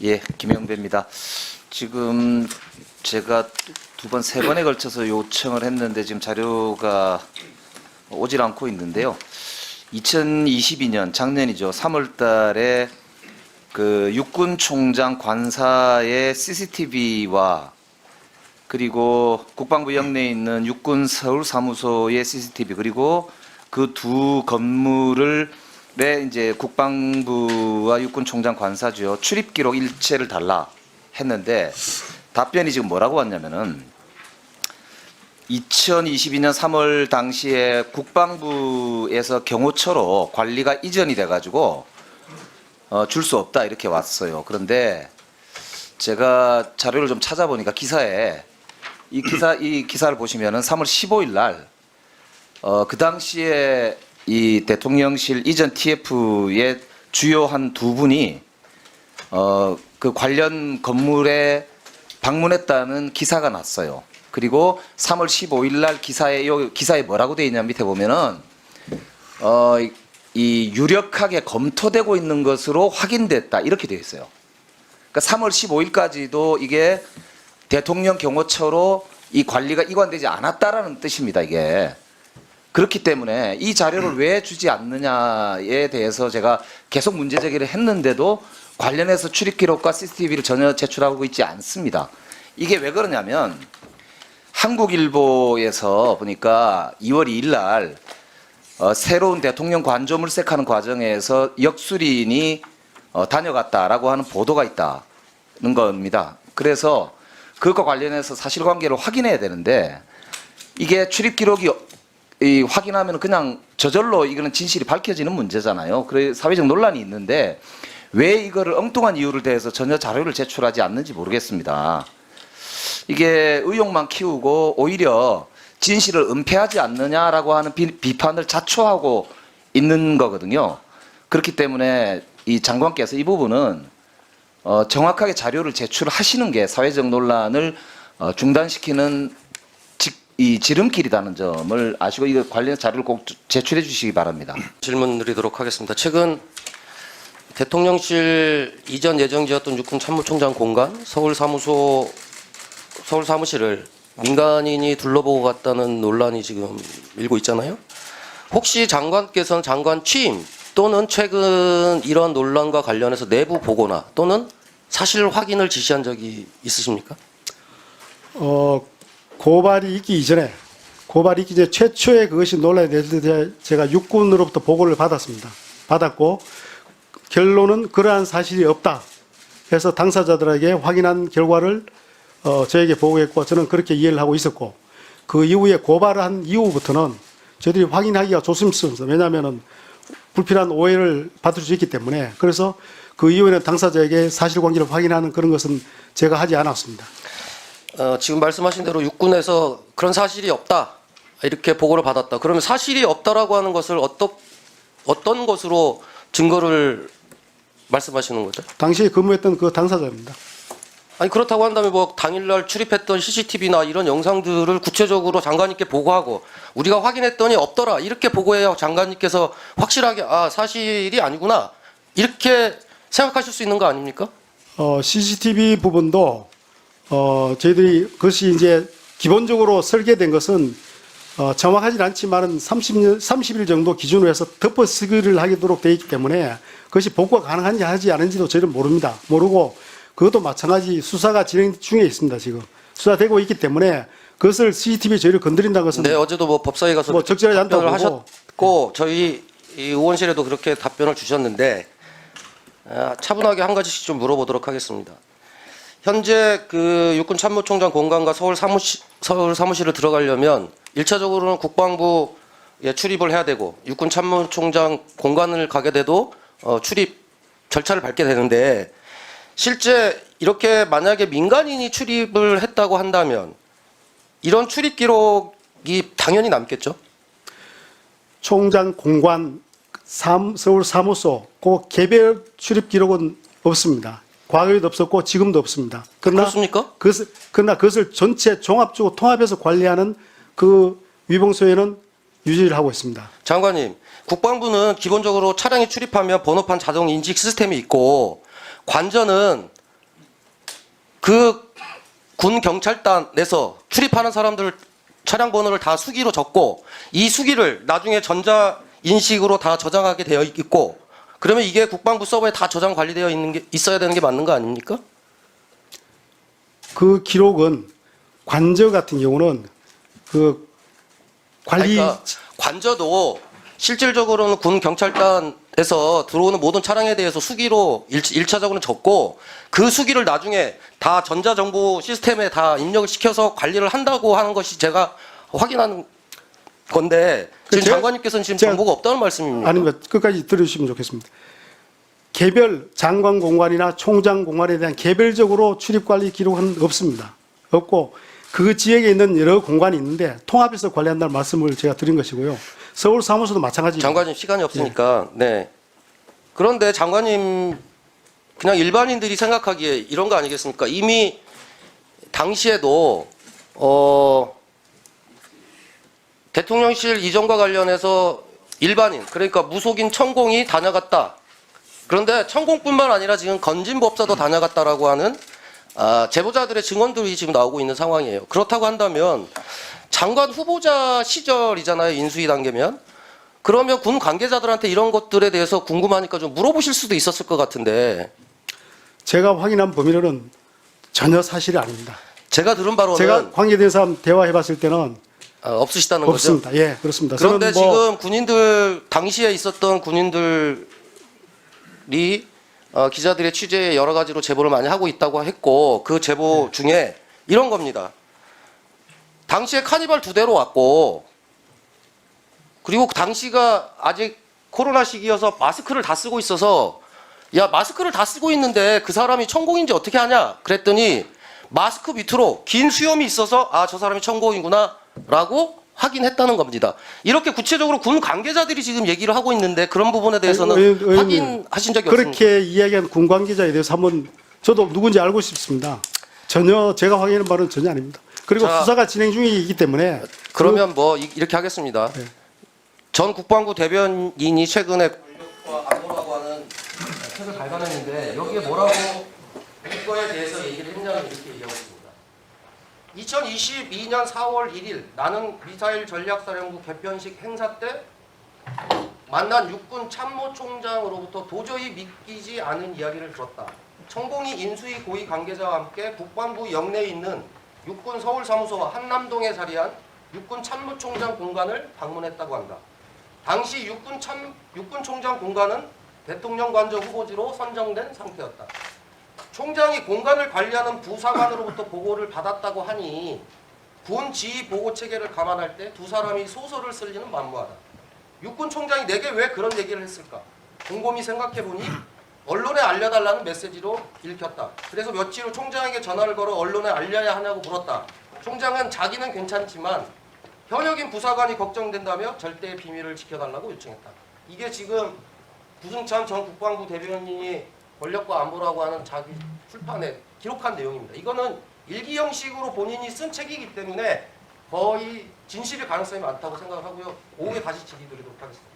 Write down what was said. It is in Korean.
예, 김영배입니다. 지금 제가 두 번, 세 번에 걸쳐서 요청을 했는데 지금 자료가 오질 않고 있는데요. 2022년 작년이죠. 3월 달에 그 육군 총장 관사의 CCTV와 그리고 국방부 영내에 있는 육군 서울 사무소의 CCTV 그리고 그 두 건물을 이제 국방부와 육군 총장 관사주요 출입 기록 일체를 달라 했는데 답변이 지금 뭐라고 왔냐면은 2022년 3월 당시에 국방부에서 경호처로 관리가 이전이 돼가지고 줄 수 없다 이렇게 왔어요. 그런데 제가 자료를 좀 찾아보니까 기사에 이 기사를 보시면은 3월 15일 날 그 당시에 이 대통령실 이전 TF의 주요 한 두 분이 그 관련 건물에 방문했다는 기사가 났어요. 그리고 3월 15일 날 기사에 뭐라고 되어 있냐면 밑에 보면은 이 유력하게 검토되고 있는 것으로 확인됐다 이렇게 되어 있어요. 그러니까 3월 15일까지도 이게 대통령 경호처로 이 관리가 이관되지 않았다라는 뜻입니다. 이게 그렇기 때문에 이 자료를 왜 주지 않느냐에 대해서 제가 계속 문제 제기를 했는데도 관련해서 출입 기록과 CCTV를 전혀 제출하고 있지 않습니다. 이게 왜 그러냐면 한국일보에서 보니까 2월 2일 날 새로운 대통령 관저 물색하는 과정에서 역술인이 다녀갔다라고 하는 보도가 있다는 겁니다. 그래서 그것과 관련해서 사실관계를 확인해야 되는데 이게 출입 기록이 확인하면 그냥 저절로 이거는 진실이 밝혀지는 문제잖아요. 그래 사회적 논란이 있는데 왜 이거를 엉뚱한 이유를 대해서 전혀 자료를 제출하지 않는지 모르겠습니다. 이게 의혹만 키우고 오히려 진실을 은폐하지 않느냐라고 하는 비판을 자초하고 있는 거거든요. 그렇기 때문에 이 장관께서 이 부분은 정확하게 자료를 제출하시는 게 사회적 논란을 중단시키는 이 지름길이라는 점을 아시고 이거 관련 자료를 꼭 제출해 주시기 바랍니다. 질문 드리도록 하겠습니다. 최근 대통령실 이전 예정지였던 육군 참모총장 공간 서울 사무실을 민간인이 둘러보고 갔다는 논란이 지금 일고 있잖아요. 혹시 장관께서는 장관 취임 또는 최근 이런 논란과 관련해서 내부 보고나 또는 사실 확인을 지시한 적이 있으십니까? 고발이 있기 전에 최초에 그것이 논란이 될 때 제가 육군으로부터 보고를 받았고 결론은 그러한 사실이 없다 해서 당사자들에게 확인한 결과를 저에게 보고했고 저는 그렇게 이해를 하고 있었고 그 이후에 고발을 한 이후부터는 저희들이 확인하기가 조심스럽습니다. 왜냐하면 불필요한 오해를 받을 수 있기 때문에 그래서 그 이후에는 당사자에게 사실관계를 확인하는 그런 것은 제가 하지 않았습니다. 지금 말씀하신 대로 육군에서 그런 사실이 없다 이렇게 보고를 받았다. 그러면 사실이 없다라고 하는 것을 어떤 것으로 증거를 말씀하시는 거죠? 당시에 근무했던 그 당사자입니다. 아니 그렇다고 한다면 뭐 당일날 출입했던 CCTV나 이런 영상들을 구체적으로 장관님께 보고하고 우리가 확인했더니 없더라 이렇게 보고해야 장관님께서 확실하게 아 사실이 아니구나 이렇게 생각하실 수 있는 거 아닙니까? CCTV 부분도 저희들이 그것이 이제 기본적으로 설계된 것은 정확하진 않지만은 30일 정도 기준으로 해서 덮어쓰기를 하도록 되어 있기 때문에 그것이 복구가 가능한지 하지 않은지도 저희는 모르고 그것도 마찬가지 수사가 진행 중에 있습니다. 지금 수사되고 있기 때문에 그것을 CCTV 저희를 건드린다는 것은 네 어제도 뭐 법사위 가서 뭐 적절하지 않다고 답변을 보고 하셨고 저희 이 의원실에도 그렇게 답변을 주셨는데 차분하게 한 가지씩 좀 물어보도록 하겠습니다. 현재 그 육군 참모총장 공간과 서울 사무실을 들어가려면 1차적으로는 국방부에 출입을 해야 되고 육군 참모총장 공간을 가게 돼도 출입 절차를 밟게 되는데 실제 이렇게 만약에 민간인이 출입을 했다고 한다면 이런 출입 기록이 당연히 남겠죠? 총장 공관 서울 사무소 그 개별 출입 기록은 없습니다. 과거에도 없었고 지금도 없습니다. 그렇습니까? 그러나 그것을 전체 종합적으로 통합해서 관리하는 그 위봉소에는 유지를 하고 있습니다. 장관님, 국방부는 기본적으로 차량이 출입하면 번호판 자동 인식 시스템이 있고 관저는 그 군 경찰단에서 출입하는 사람들 차량 번호를 다 수기로 적고 이 수기를 나중에 전자 인식으로 다 저장하게 되어 있고 그러면 이게 국방부 서버에 다 저장 관리되어 있는 게 있어야 되는 게 맞는 거 아닙니까? 그 기록은 관저 같은 경우는 그 관리 그러니까 관저도 실질적으로는 군 경찰단에서 들어오는 모든 차량에 대해서 수기로 1차적으로는 적고 그 수기를 나중에 다 전자정보 시스템에 다 입력을 시켜서 관리를 한다고 하는 것이 제가 확인하는 건데 지금 제가- 장관님께서는 지금 제가- 정보가 없다는 말씀입니까? 아닙니다. 끝까지 들으시면 좋겠습니다. 개별 장관 공관이나 총장 공관에 대한 개별적으로 출입 관리 기록은 없습니다. 없고 그 지역에 있는 여러 공관이 있는데 통합해서 관리한다는 말씀을 제가 드린 것이고요. 서울 사무소도 마찬가지입니다. 장관님 시간이 없으니까 네. 그런데 장관님 그냥 일반인들이 생각하기에 이런 거 아니겠습니까? 이미 당시에도 대통령실 이전과 관련해서 일반인 그러니까 무속인 천공이 다녀갔다. 그런데 천공뿐만 아니라 지금 건진법사도 다녀갔다라고 하는 제보자들의 증언들이 지금 나오고 있는 상황이에요. 그렇다고 한다면 장관 후보자 시절이잖아요. 인수위 단계면. 그러면 군 관계자들한테 이런 것들에 대해서 궁금하니까 좀 물어보실 수도 있었을 것 같은데 제가 확인한 범위로는 전혀 사실이 아닙니다. 제가 들은 바로는 제가 관계된 사람 대화해봤을 때는 없으시다는 거죠. 없습니다. 예, 그렇습니다. 그런데 저는 지금 군인들 당시에 있었던 군인들이 기자들의 취재에 여러 가지로 제보를 많이 하고 있다고 했고 그 제보 중에 이런 겁니다. 당시에 카니발 2대로 왔고 그리고 당시가 아직 코로나 시기여서 마스크를 다 쓰고 있어서 야 마스크를 다 쓰고 있는데 그 사람이 천공인지 어떻게 하냐 그랬더니 마스크 밑으로 긴 수염이 있어서 아 저 사람이 천공이구나 라고 확인했다는 겁니다. 이렇게 구체적으로 군 관계자들이 지금 얘기를 하고 있는데 그런 부분에 대해서는 의원님, 확인하신 적이 없습니다. 그렇게 이야기한 군 관계자에 대해서 한번 저도 누군지 알고 싶습니다. 전혀 제가 확인한 바는 전혀 아닙니다. 그리고 자, 수사가 진행 중이기 때문에 그러면 뭐 이렇게 하겠습니다. 네. 전 국방부 대변인이 최근에 권력과 안보라고 하는 책을 발간했는데 여기에 뭐라고 이거에 대해서 얘기를 했냐면 이렇게 얘기하고 있습니다. 2022년 4월 1일 나는 미사일 전략사령부 개편식 행사 때 만난 육군 참모총장으로부터 도저히 믿기지 않은 이야기를 들었다. 천공이 인수위 고위 관계자와 함께 국방부 영내에 있는 육군 서울사무소와 한남동에 자리한 육군 참모총장 공간을 방문했다고 한다. 당시 육군 총장 공간은 대통령 관저 후보지로 선정된 상태였다. 총장이 공간을 관리하는 부사관으로부터 보고를 받았다고 하니 군 지휘 보고 체계를 감안할 때 두 사람이 소설을 쓸 리는 만무하다. 육군 총장이 내게 왜 그런 얘기를 했을까? 곰곰이 생각해보니 언론에 알려달라는 메시지로 읽혔다. 그래서 며칠 후 총장에게 전화를 걸어 언론에 알려야 하냐고 물었다. 총장은 자기는 괜찮지만 현역인 부사관이 걱정된다며 절대의 비밀을 지켜달라고 요청했다. 이게 지금 구승찬 전 국방부 대변인이 권력과 안보라고 하는 자기 출판에 기록한 내용입니다. 이거는 일기 형식으로 본인이 쓴 책이기 때문에 거의 진실일 가능성이 많다고 생각을 하고요. 오후에 다시 질의 드리도록 하겠습니다.